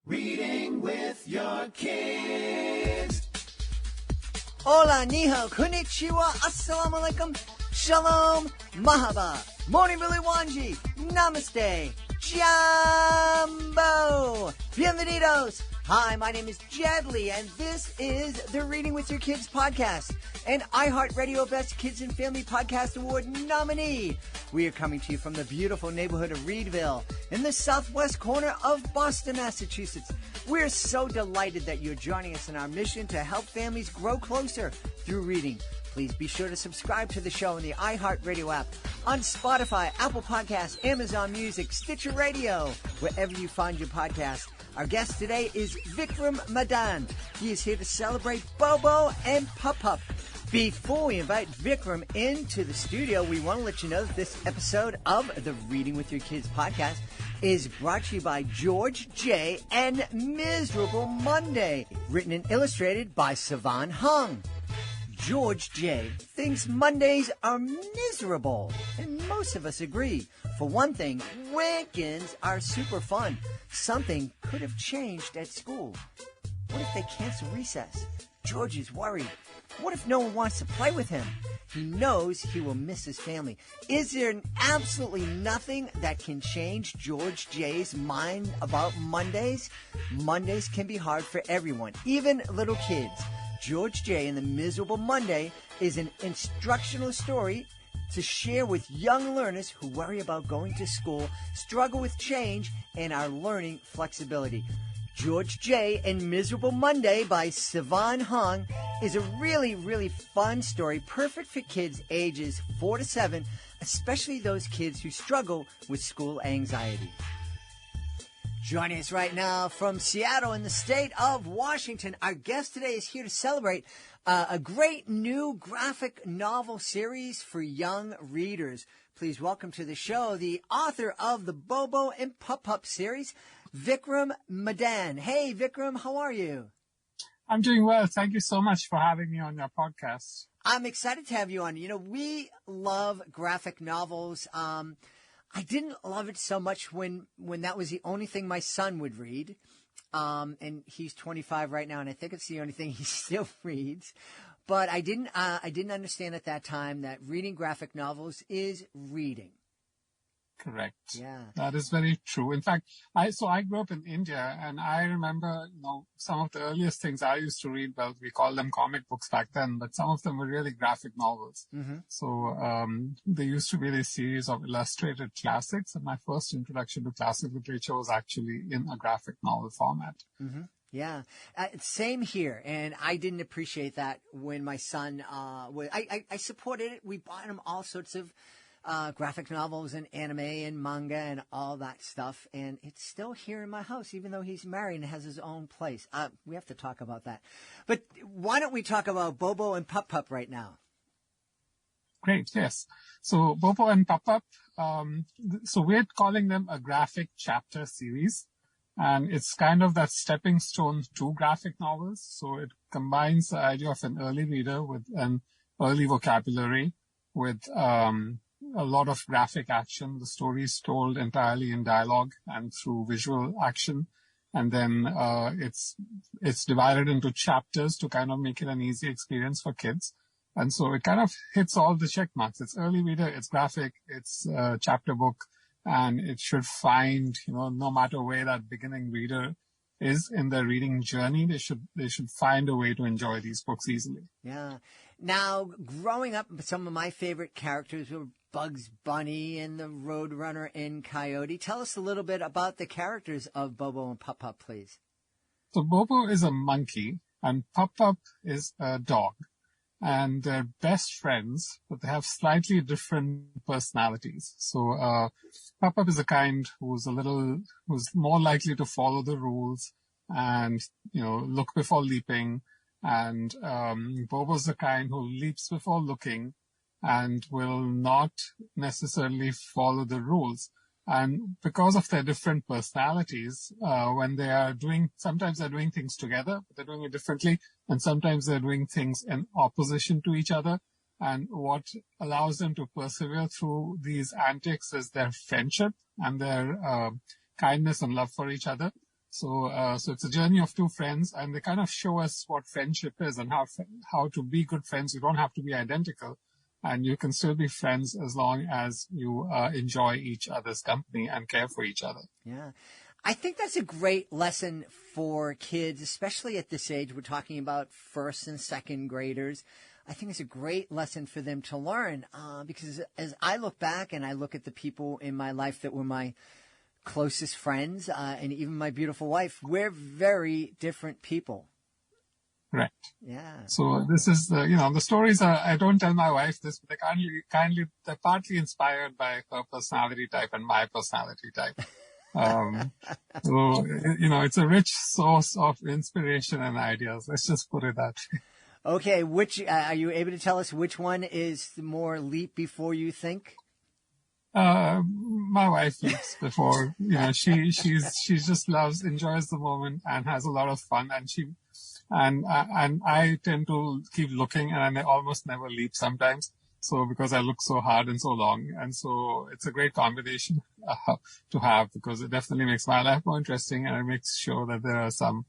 Reading with your kids. Hola, ni hao, konnichiwa, assalamu alaikum, shalom, mahaba, morning Billy Wanji, namaste, jambo, bienvenidos. Hi, my name is Jadley, and this is the Reading with Your Kids podcast, an iHeartRadio Best Kids and Family Podcast Award nominee. We are coming to you from the beautiful neighborhood of Reedville in the southwest corner of Boston, Massachusetts. We're so delighted that you're joining us in our mission to help families grow closer through reading. Please be sure to subscribe to the show in the iHeartRadio app, on Spotify, Apple Podcasts, Amazon Music, Stitcher Radio, wherever you find your podcast. Our guest today is Vikram Madan. He is here to celebrate Bobo and Pup-Pup. Before we invite Vikram into the studio, we want to let you know that this episode of the Reading with Your Kids podcast is brought to you by George J. and Miserable Monday, written and illustrated by Savan Hung. George J. thinks Mondays are miserable, and most of us agree. For one thing, weekends are super fun. Something could have changed at school. What if they cancel recess? George is worried. What if no one wants to play with him? He knows he will miss his family. Is there absolutely nothing that can change George J's mind about Mondays? Mondays can be hard for everyone, even little kids. George J. and the Miserable Monday is an instructional story to share with young learners who worry about going to school, struggle with change, and are learning flexibility. George J. and Miserable Monday by Savan Hung is a really, really fun story, perfect for kids ages 4 to 7, especially those kids who struggle with school anxiety. Joining us right now from Seattle in the state of Washington, our guest today is here to celebrate a great new graphic novel series for young readers. Please welcome to the show the author of the Bobo and Pup-Pup series, Vikram Madan. Hey, Vikram, how are you? I'm doing well. Thank you so much for having me on your podcast. I'm excited to have you on. You know, we love graphic novels. I didn't love it so much when that was the only thing my son would read. And he's 25 right now, and I think it's the only thing he still reads. But I didn't understand at that time that reading graphic novels is reading. Correct. Yeah. That is very true. In fact, I grew up in India, and I remember, some of the earliest things I used to read, well, we called them comic books back then, but some of them were really graphic novels. Mm-hmm. So, they used to be a series of illustrated classics, and my first introduction to classic literature was actually in a graphic novel format. Mm-hmm. Yeah. Same here. And I didn't appreciate that when my son, I supported it. We bought him all sorts of graphic novels and anime and manga and all that stuff. And it's still here in my house, even though he's married and has his own place. We have to talk about that. But why don't we talk about Bobo and Pup-Pup right now? Great, yes. So Bobo and Pup-Pup, so we're calling them a graphic chapter series. And it's kind of that stepping stone to graphic novels. So it combines the idea of an early reader with an early vocabulary, with a lot of graphic action. The story is told entirely in dialogue and through visual action. And then it's divided into chapters to kind of make it an easy experience for kids. And so it kind of hits all the check marks. It's early reader, it's graphic, it's a chapter book, and it should find, no matter where that beginning reader is in their reading journey, they should find a way to enjoy these books easily. Yeah. Now, growing up, some of my favorite characters were Bugs Bunny and the Roadrunner and Coyote. Tell us a little bit about the characters of Bobo and Pup-Pup, please. So Bobo is a monkey and Pup-Pup is a dog. And they're best friends, but they have slightly different personalities. So Pup-Pup is the kind who's more likely to follow the rules and, look before leaping. And Bobo's the kind who leaps before looking and will not necessarily follow the rules. And because of their different personalities, when they are sometimes they're doing things together, but they're doing it differently. And sometimes they're doing things in opposition to each other. And what allows them to persevere through these antics is their friendship and their kindness and love for each other. So it's a journey of two friends, and they kind of show us what friendship is and how to be good friends. You don't have to be identical, and you can still be friends as long as you enjoy each other's company and care for each other. Yeah. I think that's a great lesson for kids, especially at this age. We're talking about first and second graders. I think it's a great lesson for them to learn because as I look back and I look at the people in my life that were my closest friends and even my beautiful wife, we're very different people. Right. Yeah. So this is the stories are, I don't tell my wife this, but they're partly inspired by her personality type and my personality type. So, it's a rich source of inspiration and ideas. Let's just put it that way. Okay. Which, are you able to tell us which one is the more leap before you think? My wife leaps before, she just enjoys the moment and has a lot of fun, and I tend to keep looking, and I almost never leap sometimes. So because I look so hard and so long, and so it's a great combination to have, because it definitely makes my life more interesting, and it makes sure that there are some,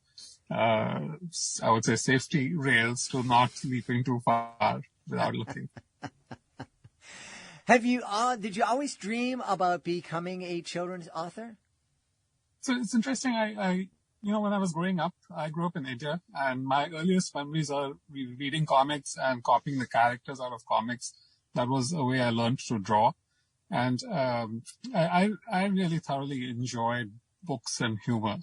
I would say, safety rails to not leaping too far without looking. Did you always dream about becoming a children's author? So it's interesting. When I was growing up, I grew up in India, and my earliest memories are reading comics and copying the characters out of comics. That was a way I learned to draw. And I really thoroughly enjoyed books and humor.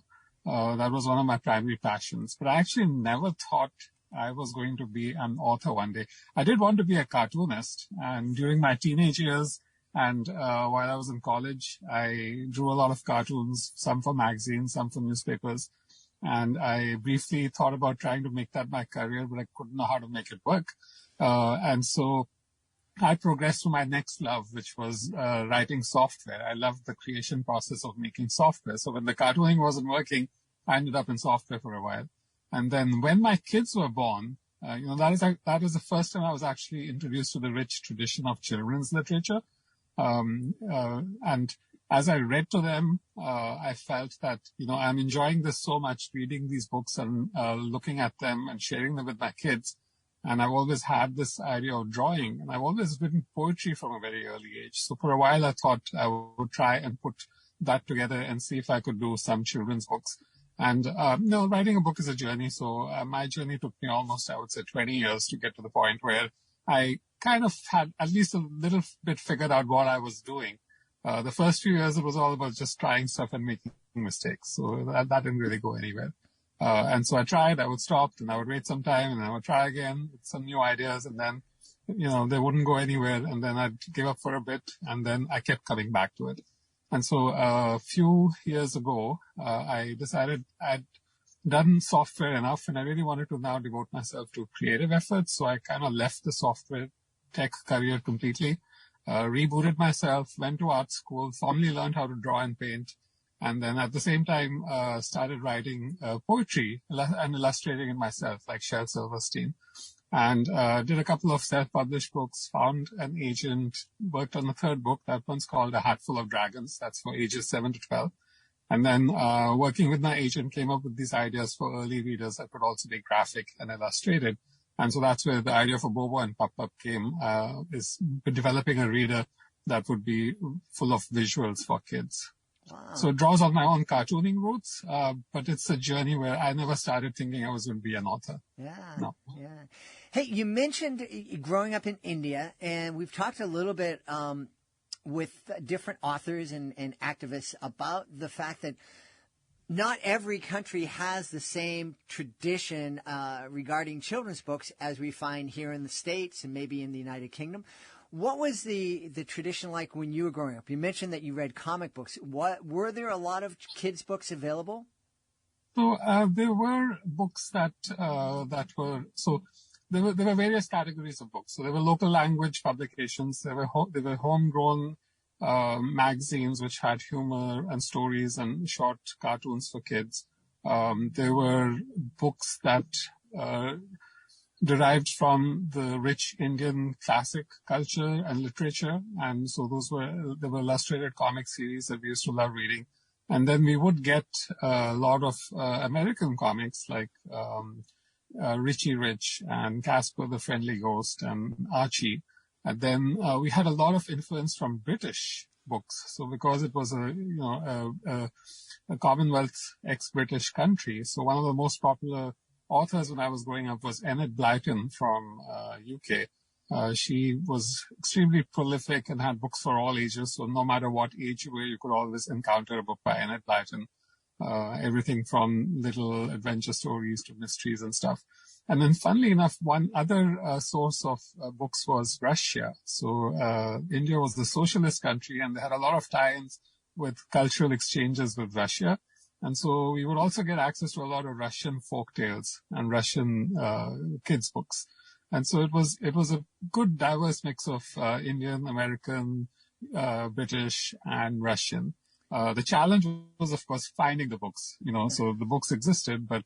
That was one of my primary passions. But I actually never thought I was going to be an author one day. I did want to be a cartoonist, and during my teenage years and while I was in college, I drew a lot of cartoons, some for magazines, some for newspapers, and I briefly thought about trying to make that my career, but I couldn't know how to make it work. And so I progressed to my next love, which was writing software. I loved the creation process of making software. So when the cartooning wasn't working, I ended up in software for a while. And then when my kids were born, that is the first time I was actually introduced to the rich tradition of children's literature. And as I read to them, I felt that, I'm enjoying this so much, reading these books and looking at them and sharing them with my kids. And I've always had this idea of drawing, and I've always written poetry from a very early age. So for a while, I thought I would try and put that together and see if I could do some children's books. And, writing a book is a journey. So my journey took me almost, I would say, 20 years to get to the point where I kind of had at least a little bit figured out what I was doing. The first few years, it was all about just trying stuff and making mistakes. So that didn't really go anywhere. And so I tried, I would stop, and I would wait some time, and I would try again with some new ideas, and then, they wouldn't go anywhere, and then I'd give up for a bit, and then I kept coming back to it. And so a few years ago, I decided I'd done software enough, and I really wanted to now devote myself to creative efforts. So I kind of left the software tech career completely, rebooted myself, went to art school, formally learned how to draw and paint, and then at the same time started writing poetry and illustrating it myself, like Shel Silverstein. And did a couple of self-published books, found an agent, worked on the third book. That one's called A Hatful of Dragons. That's for ages 7 to 12. And then working with my agent, came up with these ideas for early readers that could also be graphic and illustrated. And so that's where the idea for Bobo and Pup-Pup came, is developing a reader that would be full of visuals for kids. Wow. So it draws on my own cartooning roots, but it's a journey where I never started thinking I was going to be an author. Yeah. No. Yeah. Hey, you mentioned growing up in India, and we've talked a little bit with different authors and activists about the fact that not every country has the same tradition regarding children's books as we find here in the States and maybe in the United Kingdom. What was the tradition like when you were growing up? You mentioned that you read comic books. Were there a lot of kids' books available? So there were books that were so. There were various categories of books. So there were local language publications. There were homegrown magazines which had humor and stories and short cartoons for kids. There were books that derived from the rich Indian classic culture and literature, and so there were illustrated comic series that we used to love reading. And then we would get a lot of American comics like Richie Rich and Casper the Friendly Ghost and Archie. And then we had a lot of influence from British books. So because it was a Commonwealth ex-British country, so one of the most popular authors when I was growing up was Enid Blyton from UK. She was extremely prolific and had books for all ages. So no matter what age you were, you could always encounter a book by Enid Blyton. Everything from little adventure stories to mysteries and stuff. And then funnily enough, one other source of books was Russia. So India was the socialist country and they had a lot of tie-ins with cultural exchanges with Russia. And so we would also get access to a lot of Russian folk tales and Russian kids books. And so it was a good diverse mix of Indian, American, British, and Russian. The challenge was, of course, finding the books, so the books existed, but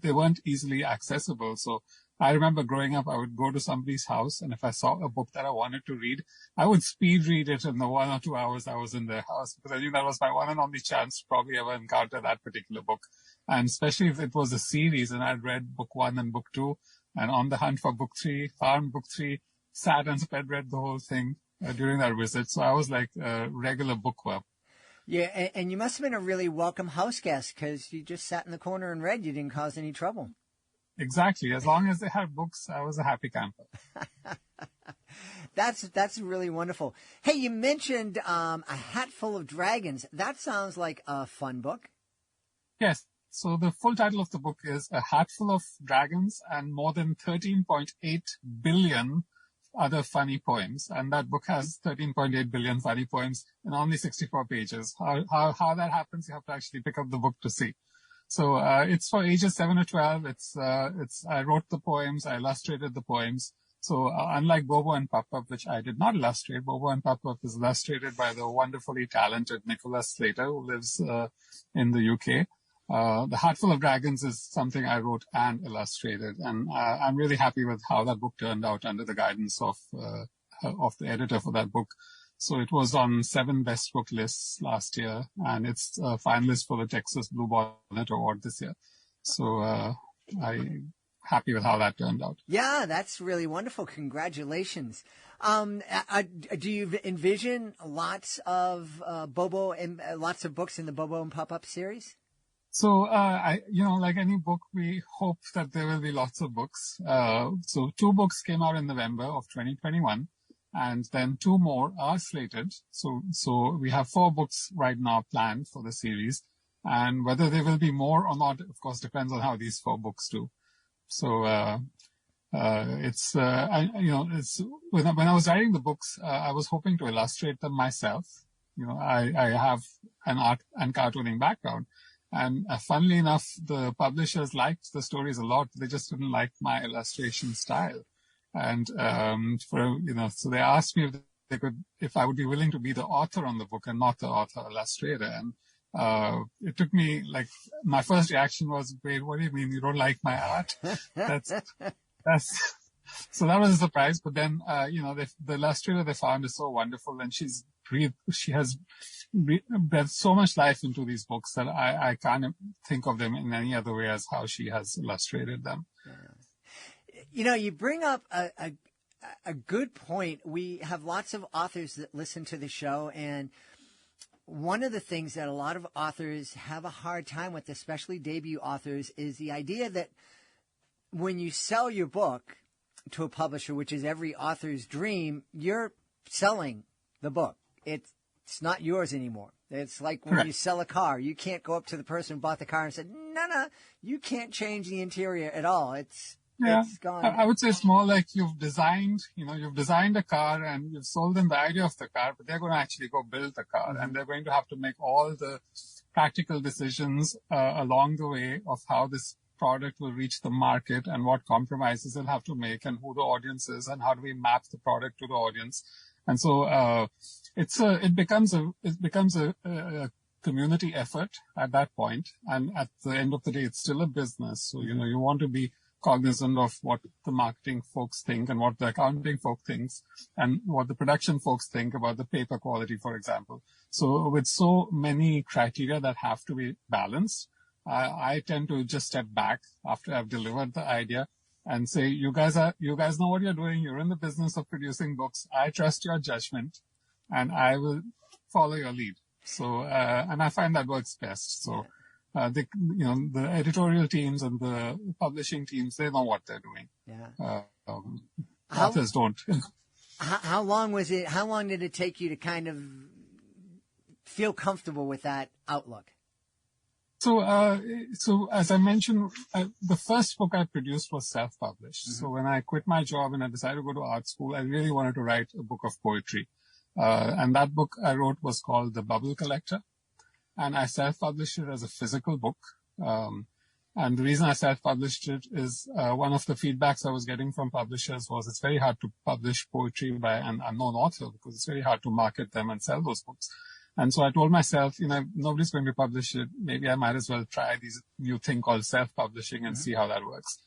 they weren't easily accessible. So I remember growing up, I would go to somebody's house, and if I saw a book that I wanted to read, I would speed read it in the 1 or 2 hours I was in their house, because I knew that was my one and only chance to probably ever encounter that particular book. And especially if it was a series and I'd read book 1 and book 2, and on the hunt for book 3, found book 3, sat and read the whole thing during that visit. So I was like a regular bookworm. Yeah, and you must have been a really welcome house guest because you just sat in the corner and read. You didn't cause any trouble. Exactly. As long as they had books, I was a happy camper. That's really wonderful. Hey, you mentioned A Hat Full of Dragons. That sounds like a fun book. Yes. So the full title of the book is A Hat Full of Dragons and More Than 13.8 Billion Other Funny Poems. And that book has 13.8 billion funny poems in only 64 pages. How that happens, you have to actually pick up the book to see. So it's for ages 7 to 12. I wrote the poems, I illustrated the poems. So unlike Bobo and Pup-Pup, which I did not illustrate, Bobo and Pup-Pup is illustrated by the wonderfully talented Nicholas Slater, who lives in the UK. The Hat Full of Dragons is something I wrote and illustrated, and I'm really happy with how that book turned out under the guidance of the editor for that book. So it was on 7 best book lists last year, and it's a finalist for the Texas Blue Bonnet Award this year. So I'm happy with how that turned out. Yeah, that's really wonderful. Congratulations. Do you envision lots of Bobo and lots of books in the Bobo and Pup-Pup series? So, like any book, we hope that there will be lots of books. So 2 books came out in November of 2021, and then 2 more are slated. So we have 4 books right now planned for the series, and whether there will be more or not, of course, depends on how these 4 books do. So, when I was writing the books, I was hoping to illustrate them myself. I have an art and cartooning background. And funnily enough, the publishers liked the stories a lot. They just didn't like my illustration style. And, so they asked me if I would be willing to be the author on the book and not the author illustrator. And, it took me my first reaction was, wait, what do you mean? You don't like my art? So that was a surprise. But then, the illustrator they found is so wonderful, and she has breathed so much life into these books that I can't think of them in any other way as how she has illustrated them. You bring up a good point. We have lots of authors that listen to the show, and one of the things that a lot of authors have a hard time with, especially debut authors, is the idea that when you sell your book to a publisher, which is every author's dream, you're selling the book. It's not yours anymore. It's like when you sell a car. You can't go up to the person who bought the car and say, no, you can't change the interior at all. It's gone. I would say it's more like you've designed a car and you've sold them the idea of the car, but they're going to actually go build the car, and they're going to have to make all the practical decisions along the way of how this product will reach the market and what compromises they'll have to make and who the audience is and how do we map the product to the audience. And so it becomes a community effort at that point. And at the end of the day, it's still a business. So, you want to be cognizant of what the marketing folks think and what the accounting folk thinks and what the production folks think about the paper quality, for example. So with so many criteria that have to be balanced, I tend to just step back after I've delivered the idea and say, you guys know what you're doing. You're in the business of producing books. I trust your judgment and I will follow your lead. So, and I find that works best. So, the editorial teams and the publishing teams, they know what they're doing. Yeah. Authors don't. How long did it take you to kind of feel comfortable with that outlook? So as I mentioned, the first book I produced was self-published. Mm-hmm. So when I quit my job and I decided to go to art school, I really wanted to write a book of poetry. And that book I wrote was called The Bubble Collector. And I self-published it as a physical book. And the reason I self-published it is one of the feedbacks I was getting from publishers was it's very hard to publish poetry by an unknown author because it's very hard to market them and sell those books. And so I told myself, nobody's going to publish it. Maybe I might as well try this new thing called self-publishing and see how that works.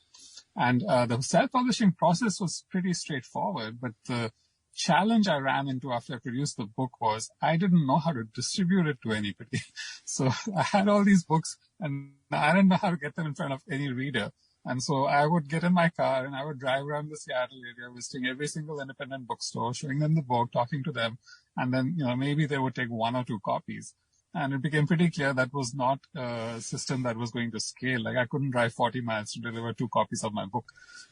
And the self-publishing process was pretty straightforward, but the challenge I ran into after I produced the book was I didn't know how to distribute it to anybody. So I had all these books and I didn't know how to get them in front of any reader. And so I would get in my car and I would drive around the Seattle area, visiting every single independent bookstore, showing them the book, talking to them. And then, maybe they would take 1 or 2 copies. And it became pretty clear that was not a system that was going to scale. Like I couldn't drive 40 miles to deliver 2 copies of my book.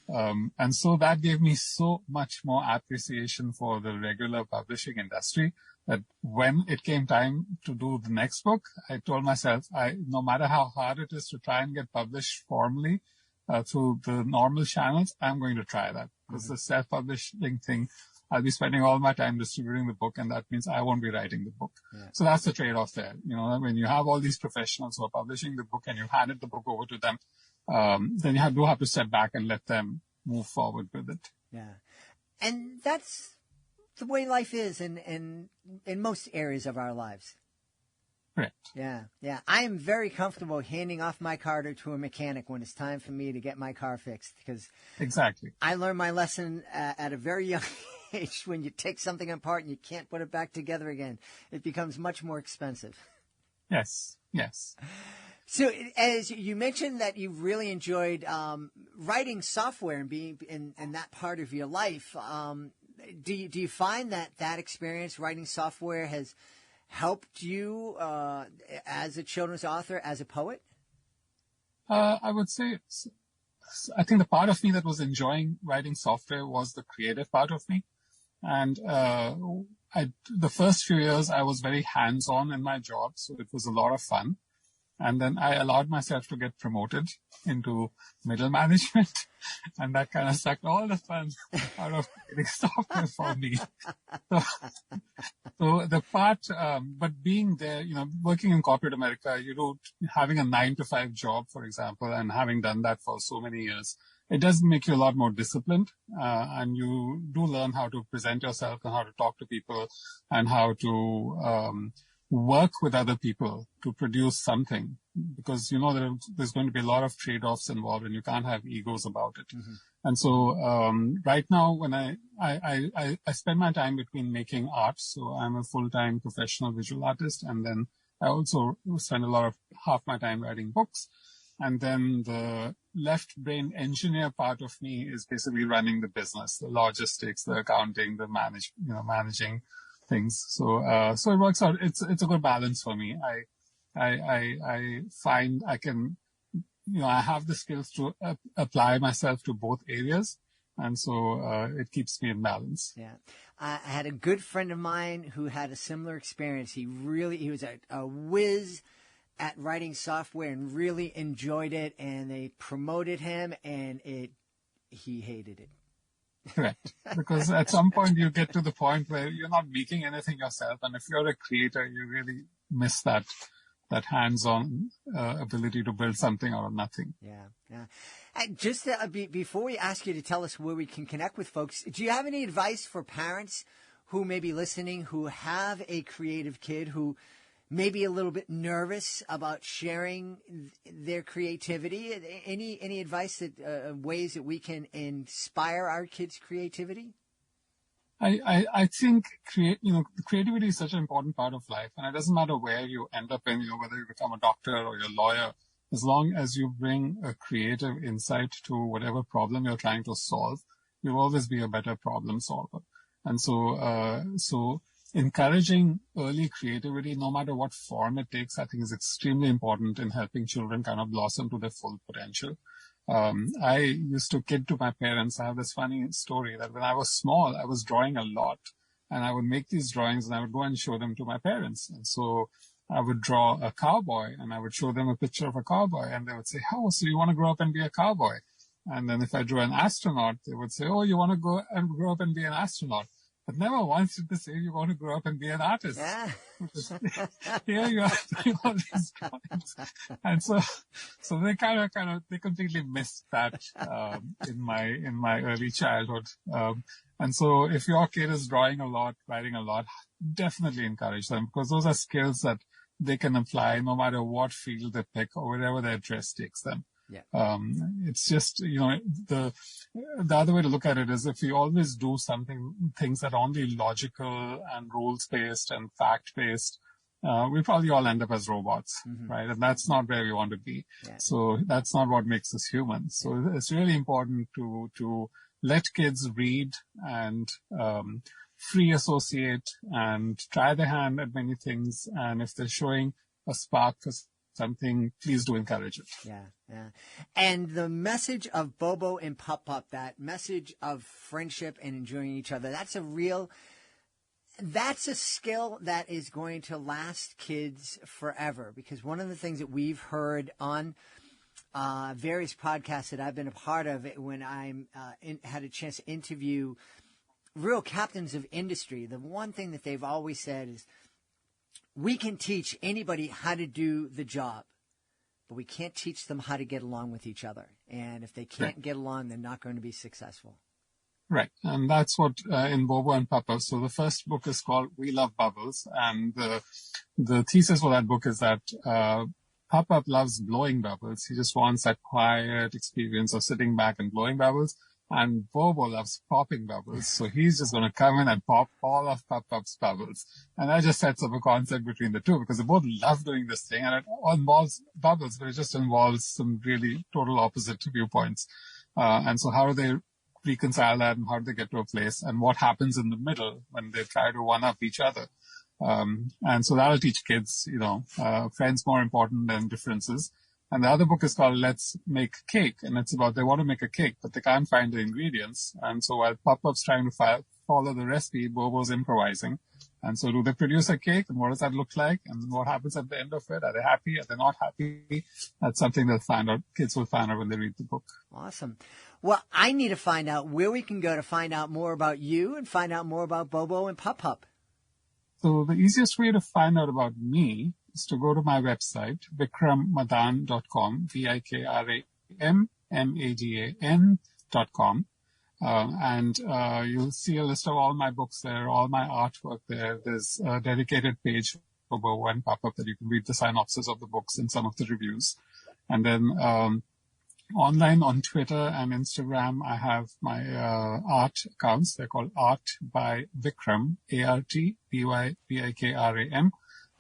And so that gave me so much more appreciation for the regular publishing industry that when it came time to do the next book, I told myself, no matter how hard it is to try and get published formally through the normal channels, I'm going to try that. Because the self-publishing thing, I'll be spending all my time distributing the book, and that means I won't be writing the book. Yeah. So that's the trade-off there. When you have all these professionals who are publishing the book and you've handed the book over to them, then you do have to step back and let them move forward with it. Yeah. And that's the way life is in most areas of our lives. Correct. Yeah. I am very comfortable handing off my car to a mechanic when it's time for me to get my car fixed because exactly. I learned my lesson at a very young age. When you take something apart and you can't put it back together again, it becomes much more expensive. Yes. So as you mentioned that you really enjoyed writing software and being in that part of your life, do you find that experience writing software has helped you as a children's author, as a poet? I would say, I think the part of me that was enjoying writing software was the creative part of me. And the first few years, I was very hands-on in my job, so it was a lot of fun. And then I allowed myself to get promoted into middle management, and that kind of sucked all the fun out of creating software for me. So the part, but being there, working in corporate America, having a 9-to-5 job, for example, and having done that for so many years, it does make you a lot more disciplined, and you do learn how to present yourself and how to talk to people and how to work with other people to produce something, because there's going to be a lot of trade-offs involved and you can't have egos about it. Mm-hmm. And so right now, when I spend my time between making art, so I'm a full-time professional visual artist, and then I also spend half my time writing books. And then the left brain engineer part of me is basically running the business, the logistics, the accounting, the managing things. So it works out. It's a good balance for me. I find I can, I have the skills to apply myself to both areas. And so it keeps me in balance. Yeah. I had a good friend of mine who had a similar experience. He was a whiz at writing software and really enjoyed it. And they promoted him and he hated it. Correct. Because at some point you get to the point where you're not making anything yourself. And if you're a creator, you really miss that hands-on ability to build something out of nothing. Yeah. And just before we ask you to tell us where we can connect with folks, do you have any advice for parents who may be listening, who have a creative kid who maybe a little bit nervous about sharing their creativity. Any advice that ways that we can inspire our kids' creativity? I think creativity is such an important part of life, and it doesn't matter where you end up in, whether you become a doctor or you're a lawyer, as long as you bring a creative insight to whatever problem you're trying to solve, you'll always be a better problem solver. And so encouraging early creativity, no matter what form it takes, I think is extremely important in helping children kind of blossom to their full potential. I used to kid to my parents. I have this funny story that when I was small, I was drawing a lot, and I would make these drawings and I would go and show them to my parents. And so I would draw a cowboy and I would show them a picture of a cowboy, and they would say, "Oh, so you want to grow up and be a cowboy?" And then if I drew an astronaut, they would say, "Oh, you want to go and grow up and be an astronaut?" But never once did they say you want to grow up and be an artist. Yeah. Here you are doing all these drawings. And so they they completely missed that, in my early childhood. And so if your kid is drawing a lot, writing a lot, definitely encourage them, because those are skills that they can apply no matter what field they pick or wherever their interest takes them. Yeah. It's just, the other way to look at it is if we always do things that are only logical and rules-based and fact-based, we probably all end up as robots, right? And that's not where we want to be. Yeah. So that's not what makes us human. So it's really important to let kids read and, free associate and try their hand at many things. And if they're showing a spark for something, please do encourage it. Yeah. And the message of Bobo and Pup-Pup, that message of friendship and enjoying each other, that's a skill that is going to last kids forever. Because one of the things that we've heard on various podcasts that I've been a part of, when I'm had a chance to interview real captains of industry, the one thing that they've always said is, we can teach anybody how to do the job, but we can't teach them how to get along with each other. And if they can't get along, they're not going to be successful. Right. And that's what in Bobo and Pup-Pup. So the first book is called We Love Bubbles. And the thesis for that book is that Pup-Pup loves blowing bubbles. He just wants that quiet experience of sitting back and blowing bubbles. And Bobo loves popping bubbles. So he's just going to come in and pop all of Pup-Pup's bubbles. And that just sets up a concept between the two, because they both love doing this thing. And it all involves bubbles, but it just involves some really total opposite viewpoints. And so how do they reconcile that, and how do they get to a place, and what happens in the middle when they try to one-up each other? And so that'll teach kids, friends more important than differences. And the other book is called Let's Make Cake. And it's about they want to make a cake, but they can't find the ingredients. And so while Pup-Pup's trying to follow the recipe, Bobo's improvising. And so do they produce a cake? And what does that look like? And what happens at the end of it? Are they happy? Are they not happy? That's something they'll find out. Kids will find out when they read the book. Awesome. Well, I need to find out where we can go to find out more about you and find out more about Bobo and Pup-Pup. So the easiest way to find out about me is to go to my website, vikrammadan.com, VIKRAMMADAN.com. And you'll see a list of all my books there, all my artwork there. There's a dedicated page for Bobo and Pup-Pup that you can read the synopsis of the books and some of the reviews. And then online on Twitter and Instagram, I have my art accounts. They're called Art by Vikram, ARTBYVIKRAM.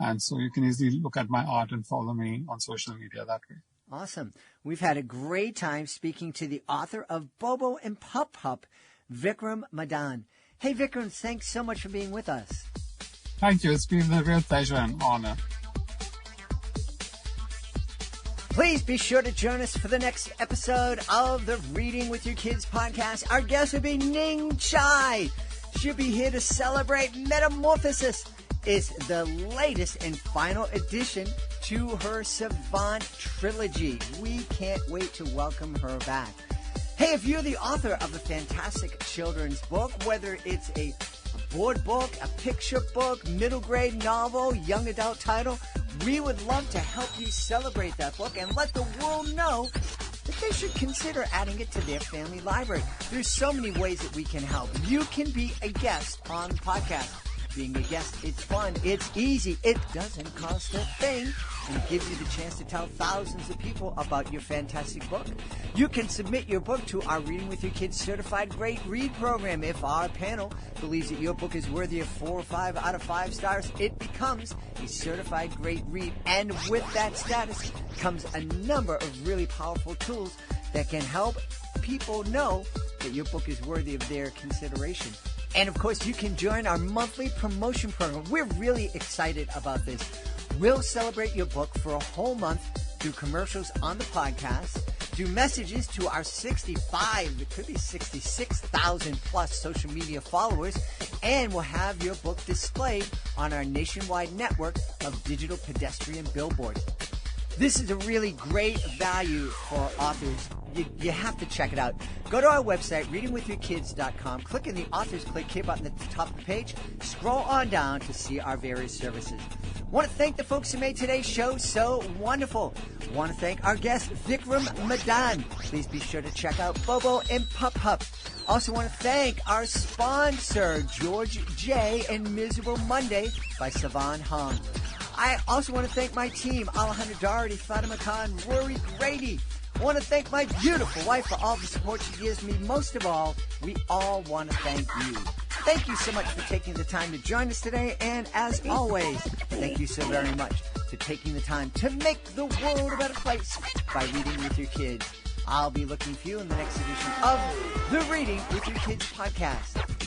And so you can easily look at my art and follow me on social media that way. Awesome. We've had a great time speaking to the author of Bobo and Pup-Pup, Vikram Madan. Hey, Vikram, thanks so much for being with us. Thank you. It's been a real pleasure and honor. Please be sure to join us for the next episode of the Reading with Your Kids podcast. Our guest will be Ning Chai. She'll be here to celebrate Metamorphosis. It's the latest and final addition to her Savant trilogy. We can't wait to welcome her back. Hey, if you're the author of a fantastic children's book, whether it's a board book, a picture book, middle grade novel, young adult title, we would love to help you celebrate that book and let the world know that they should consider adding it to their family library. There's so many ways that we can help. You can be a guest on the podcast. being a guest. It's fun. It's easy. It doesn't cost a thing. And it gives you the chance to tell thousands of people about your fantastic book. You can submit your book to our Reading with Your Kids Certified Great Read program. If our panel believes that your book is worthy of 4 or 5 out of 5 stars, it becomes a certified great read. And with that status comes a number of really powerful tools that can help people know that your book is worthy of their consideration. And of course, you can join our monthly promotion program. We're really excited about this. We'll celebrate your book for a whole month through commercials on the podcast, through messages to our 65, it could be 66,000 plus social media followers, and we'll have your book displayed on our nationwide network of digital pedestrian billboards. This is a really great value for authors. You have to check it out. Go to our website, readingwithyourkids.com. Click in the Authors Click here button at the top of the page. Scroll on down to see our various services. Want to thank the folks who made today's show so wonderful. Want to thank our guest, Vikram Madan. Please be sure to check out Bobo and Pup-Pup. Also want to thank our sponsor, George J. and Miserable Monday by Savan Hong. I also want to thank my team, Alejandra Doherty, Fatima Khan, Rory Grady. I want to thank my beautiful wife for all the support she gives me. Most of all, we all want to thank you. Thank you so much for taking the time to join us today. And as always, thank you so very much for taking the time to make the world a better place by reading with your kids. I'll be looking for you in the next edition of the Reading with Your Kids podcast.